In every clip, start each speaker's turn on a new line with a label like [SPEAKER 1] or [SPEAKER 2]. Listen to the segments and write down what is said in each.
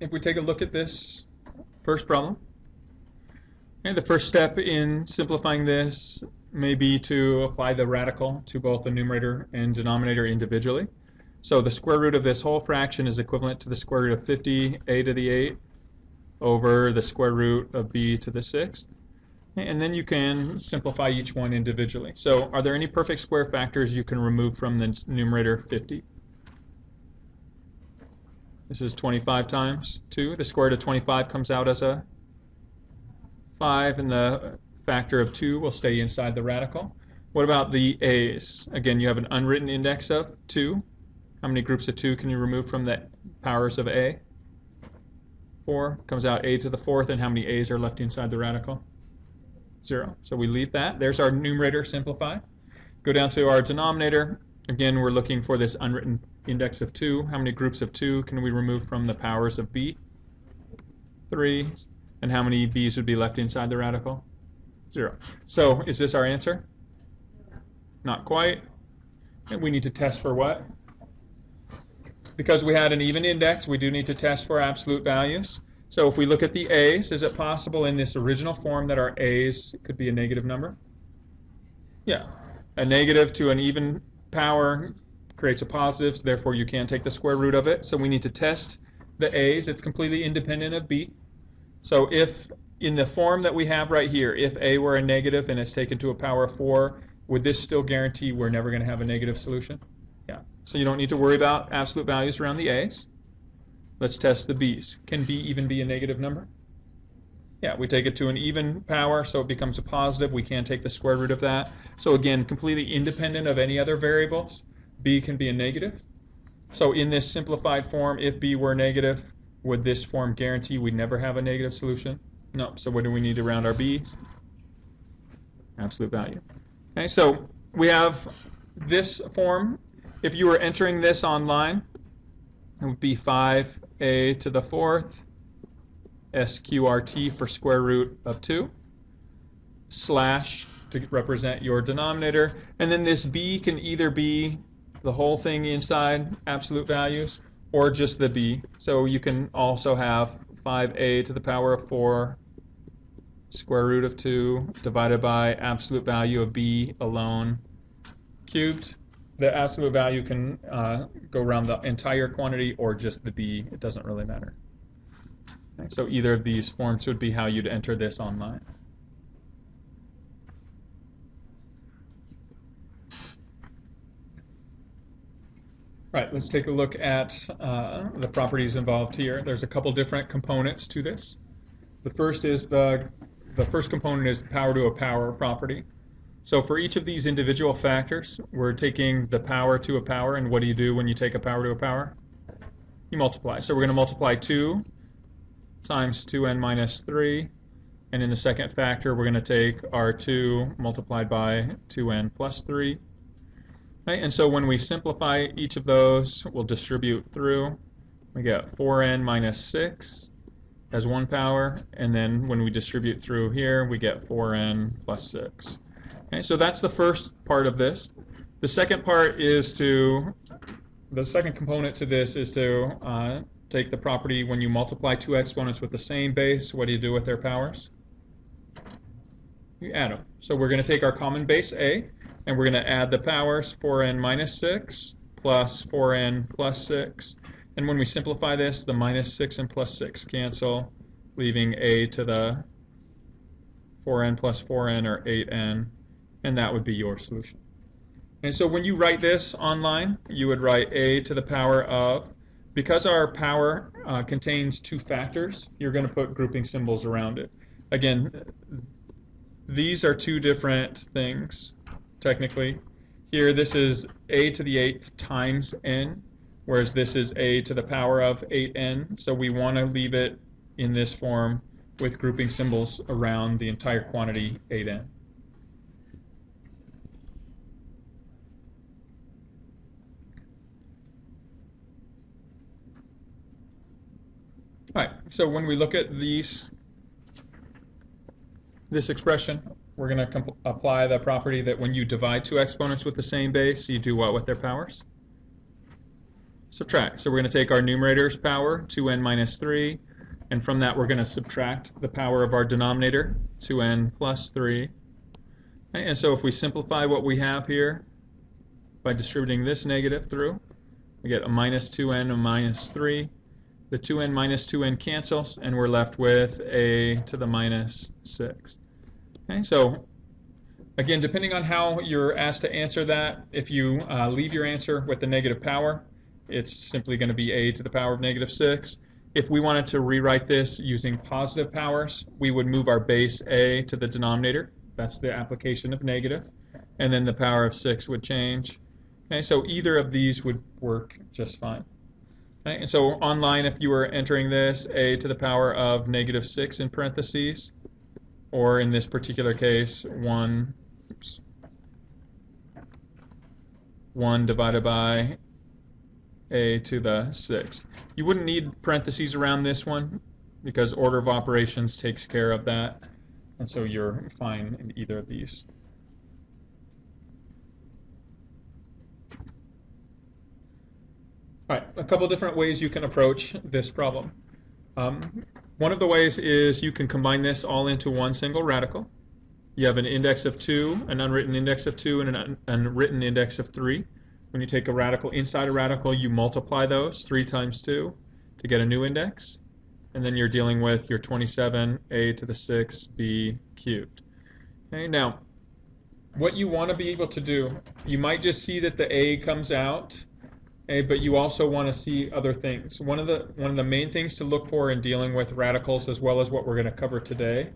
[SPEAKER 1] if we take a look at this first problem, and the first step in simplifying this may be to apply the radical to both the numerator and denominator individually. So the square root of this whole fraction is equivalent to the square root of 50 a to the 8 over the square root of b to the 6th. And then you can simplify each one individually. So are there any perfect square factors you can remove from the numerator 50? This is 25 times 2. The square root of 25 comes out as a 5, and the factor of 2 will stay inside the radical. What about the a's? Again, you have an unwritten index of 2. How many groups of 2 can you remove from the powers of a? 4. Comes out a to the 4th, and how many a's are left inside the radical? 0. So we leave that. There's our numerator simplified. Go down to our denominator. Again, we're looking for this unwritten index of 2. How many groups of 2 can we remove from the powers of b? 3. And how many b's would be left inside the radical? 0. So is this our answer? Not quite. And we need to test for what? Because we had an even index, we do need to test for absolute values. So if we look at the a's, is it possible in this original form that our a's could be a negative number? Yeah. A negative to an even power creates a positive, so therefore you can't take the square root of it. So we need to test the a's. It's completely independent of b. So if in the form that we have right here, if a were a negative and it's taken to a power of 4, would this still guarantee we're never going to have a negative solution? Yeah. So you don't need to worry about absolute values around the a's. Let's test the b's. Can b even be a negative number? Yeah, we take it to an even power, so it becomes a positive. We can't take the square root of that. So again, completely independent of any other variables, b can be a negative. So in this simplified form, if b were negative, would this form guarantee we'd never have a negative solution? No. So what do we need around our b's? Absolute value. Okay, so we have this form. If you were entering this online, it would be 5a to the 4th sqrt for square root of 2 slash to represent your denominator. And then this b can either be the whole thing inside absolute values or just the b. So you can also have 5a to the power of 4 square root of 2 divided by absolute value of b alone cubed. The absolute value can go around the entire quantity or just the b. It doesn't really matter. Okay, so either of these forms would be how you'd enter this online. Right, let's take a look at the properties involved here. There's a couple different components to this. The first is the first component is the power to a power property. So for each of these individual factors, we're taking the power to a power, and what do you do when you take a power to a power? You multiply. So we're going to multiply 2 times 2n minus 3, and in the second factor, we're going to take our 2 multiplied by 2n plus 3. Right? And so when we simplify each of those, we'll distribute through. We get 4n minus 6 as one power, and then when we distribute through here, we get 4n plus 6. Okay, so that's the first part of this. The second part is the second component to this is to take the property when you multiply two exponents with the same base. What do you do with their powers? You add them. So we're going to take our common base a, and we're going to add the powers 4n minus 6 plus 4n plus 6. And when we simplify this, the minus 6 and plus 6 cancel, leaving a to the 4n plus 4n or 8n. And that would be your solution. And so when you write this online, you would write a to the power of, because our power contains two factors, you're going to put grouping symbols around it. Again, these are two different things, technically. Here, this is a to the 8th times n, whereas this is a to the power of 8n. So we want to leave it in this form with grouping symbols around the entire quantity 8n. All right, so when we look at this expression, we're going to apply the property that when you divide two exponents with the same base, you do what with their powers? subtract. So we're going to take our numerator's power, 2n minus 3, and from that we're going to subtract the power of our denominator, 2n plus 3. And so if we simplify what we have here by distributing this negative through, we get a minus 2n, a minus 3. The 2n minus 2n cancels, and we're left with a to the minus 6. Okay, so again, depending on how you're asked to answer that, if you leave your answer with the negative power, it's simply going to be a to the power of negative 6. If we wanted to rewrite this using positive powers, we would move our base a to the denominator. That's the application of negative. And then the power of 6 would change. Okay, so either of these would work just fine. Okay, and so online, if you were entering this, a to the power of negative 6 in parentheses, or in this particular case, 1 divided by a to the 6th. You wouldn't need parentheses around this one because order of operations takes care of that, and so you're fine in either of these. All right, a couple different ways you can approach this problem. One of the ways is you can combine this all into one single radical. You have an index of 2, an unwritten index of 2, and an unwritten index of 3. When you take a radical inside a radical, you multiply those 3 times 2 to get a new index. And then you're dealing with your 27a to the 6b cubed. Okay, now, what you want to be able to do, you might just see that the a comes out, but you also want to see other things. One of the main things to look for in dealing with radicals, as well as what we're going to cover today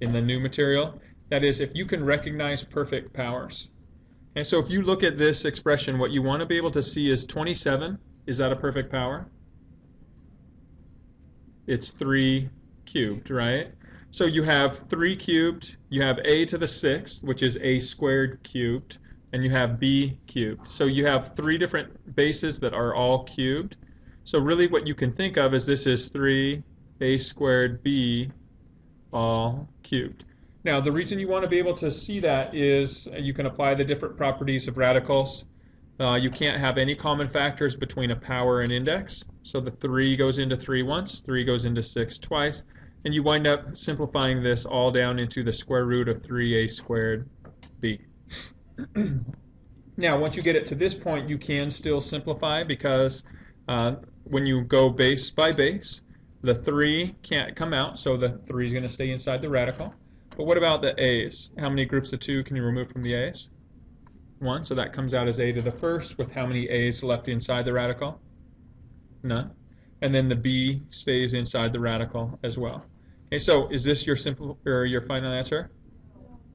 [SPEAKER 1] in the new material, that is, if you can recognize perfect powers. And so if you look at this expression, what you want to be able to see is 27. Is that a perfect power? It's 3 cubed, right? So you have 3 cubed, you have a to the 6th, which is a squared cubed, and you have b cubed. So you have 3 different bases that are all cubed. So really what you can think of is this is 3a squared b all cubed. Now the reason you want to be able to see that is you can apply the different properties of radicals. You can't have any common factors between a power and index. So the 3 goes into 3 once, 3 goes into 6 twice, and you wind up simplifying this all down into the square root of 3a squared b. Now, once you get it to this point, you can still simplify because when you go base by base, the 3 can't come out, so the 3 is going to stay inside the radical. But what about the a's? How many groups of 2 can you remove from the a's? 1, so that comes out as a to the first, with how many a's left inside the radical? None. And then the b stays inside the radical as well. Okay, so is this your simple or your final answer?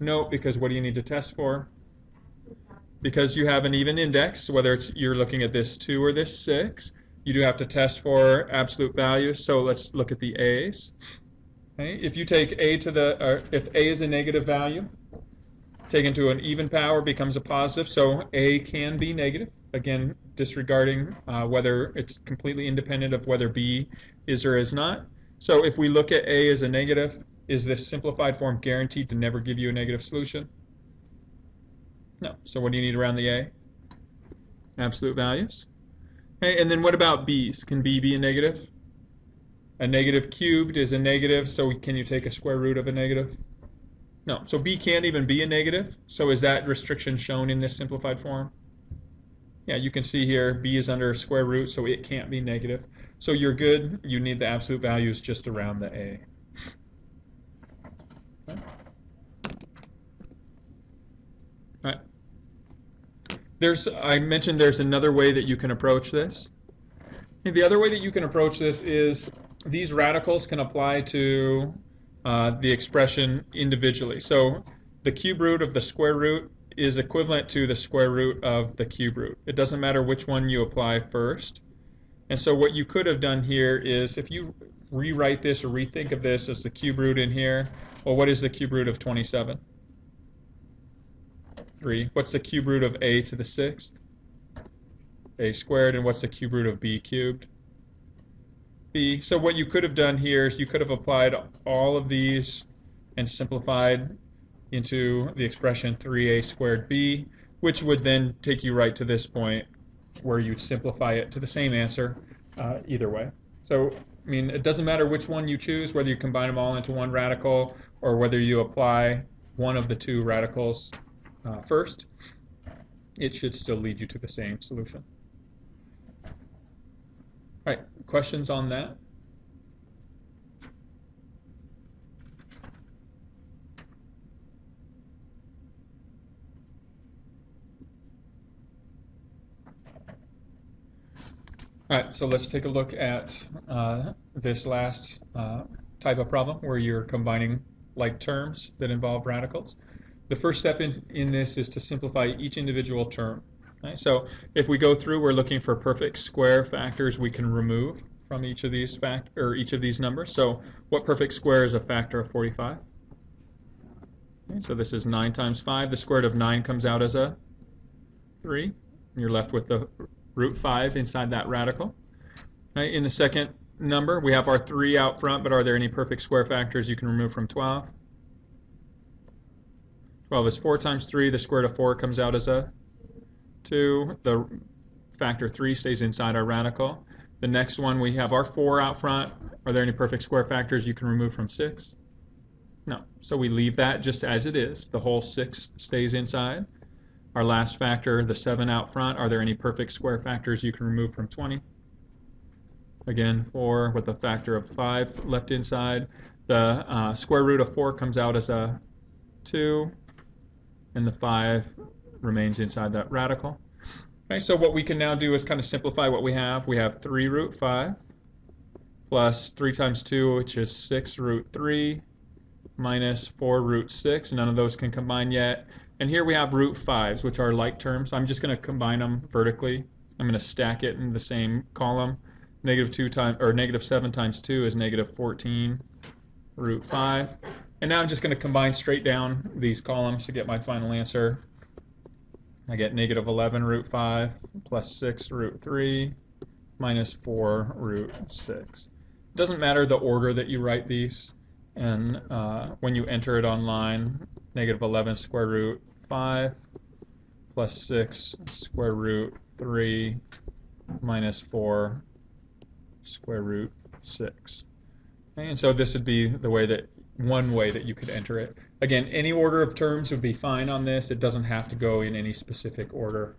[SPEAKER 1] No, because what do you need to test for? Because you have an even index, whether it's you're looking at this 2 or this 6, you do have to test for absolute values. So let's look at the a's. Okay, if you take a to the, or if a is a negative value, taken to an even power becomes a positive, so a can be negative, again disregarding whether it's completely independent of whether b is or is not. So if we look at a as a negative, is this simplified form guaranteed to never give you a negative solution? No. So what do you need around the a? Absolute values. Okay, and then what about b's? Can b be a negative? A negative cubed is a negative, so can you take a square root of a negative? No, so b can't even be a negative. So is that restriction shown in this simplified form? Yeah, you can see here b is under a square root, so it can't be negative. So you're good. You need the absolute values just around the a. Okay. All right. I mentioned there's another way that you can approach this. And the other way that you can approach this is these radicals can apply to the expression individually. So the cube root of the square root is equivalent to the square root of the cube root. It doesn't matter which one you apply first. And so what you could have done here is if you rewrite this or rethink of this as the cube root in here, well, what is the cube root of 27? 3. What's the cube root of a to the 6th? A squared. And what's the cube root of b cubed? B. So what you could have done here is you could have applied all of these and simplified into the expression 3a squared b, which would then take you right to this point, where you'd simplify it to the same answer either way. So, I mean, it doesn't matter which one you choose, whether you combine them all into one radical or whether you apply one of the two radicals first, it should still lead you to the same solution. All right, questions on that? All right, so let's take a look at this last type of problem where you're combining like terms that involve radicals. The first step in this is to simplify each individual term. Right? So if we go through, we're looking for perfect square factors we can remove from each of these numbers. So what perfect square is a factor of 45? Okay, so this is 9 times 5. The square root of 9 comes out as a 3. And you're left with the root 5 inside that radical. Right, in the second number, we have our 3 out front, but are there any perfect square factors you can remove from 12? 12 is 4 times 3. The square root of 4 comes out as a 2. The factor 3 stays inside our radical. The next one, we have our 4 out front. Are there any perfect square factors you can remove from 6? No. So we leave that just as it is. The whole 6 stays inside. Our last factor, the 7 out front, are there any perfect square factors you can remove from 20? Again, 4 with a factor of 5 left inside. The square root of 4 comes out as a 2, and the 5 remains inside that radical. Okay, so what we can now do is kind of simplify what we have. We have 3 root 5 plus 3 times 2, which is 6 root 3, minus 4 root 6. None of those can combine yet. And here we have root 5s, which are like terms. I'm just going to combine them vertically. I'm going to stack it in the same column. Negative 7 times 2 is negative 14 root 5. And now I'm just going to combine straight down these columns to get my final answer. I get negative 11 root 5 plus 6 root 3 minus 4 root 6. It doesn't matter the order that you write these. And when you enter it online, negative 11 square root 5 plus 6 square root 3 minus 4 square root 6. Okay, and so this would be one way that you could enter it. Again, any order of terms would be fine on this. It doesn't have to go in any specific order.